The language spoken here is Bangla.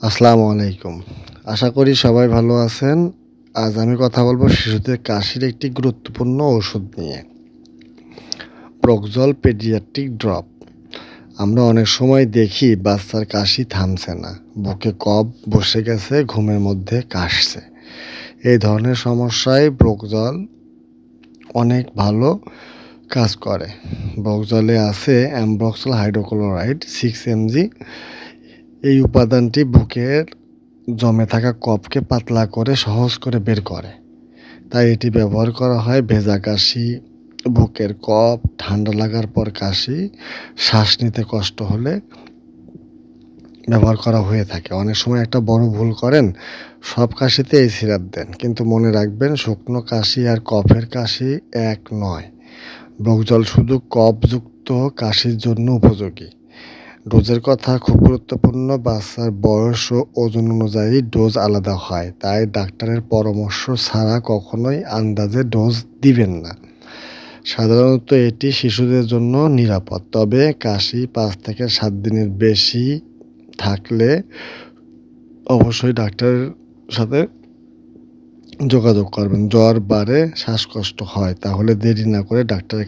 আসসালামু আলাইকুম। আশা করি সবাই ভালো আছেন। আজ আমি কথা বলবো শিশুদের কাশির একটি গুরুত্বপূর্ণ ওষুধ নিয়ে। প্রোকজল পেডিয়াট্রিক ড্রপ। আমরা অনেক সময় দেখি বাচ্চার কাশি থামছে না, বুকে কফ বসে গেছে, ঘুমের মধ্যে কাশছে। এই ধরনের সমস্যায় প্রোকজল অনেক ভালো কাজ করে। প্রোকজলে আছে অ্যামব্রক্সল হাইড্রোক্লোরাইড 6 mg। এই উপাদানটি বুকের জমে থাকা কফকে পাতলা করে সহজ করে বের করে। তাই এটি ব্যবহার করা হয় ভেজা কাশি, বুকের কফ, ঠান্ডা লাগার পর কাশি, শ্বাস নিতে কষ্ট হলে ব্যবহার করা হয়ে থাকে। অনেক সময় একটা বড় ভুল করেন, সব কাশিতে এই সিরাপ দেন, কিন্তু মনে রাখবেন শুকনো কাশি আর কফের কাশি এক নয়। প্রোকজল শুধু কফযুক্ত কাশির জন্য উপযোগী। ডোজের কথা খুব গুরুত্বপূর্ণ। বাচ্চার বয়স ও ওজন অনুযায়ী ডোজ আলাদা হয়, তাই ডাক্তারের পরামর্শ ছাড়া কখনোই আন্দাজে ডোজ দিবেন না। সাধারণত এটি শিশুদের জন্য নিরাপদ, তবে কাশি 5 থেকে 7 দিনের বেশি থাকলে অবশ্যই ডাক্তারের সাথে যোগাযোগ করবেন। জ্বর বাড়ে, শ্বাসকষ্ট হয়, তাহলে দেরি না করে ডাক্তারের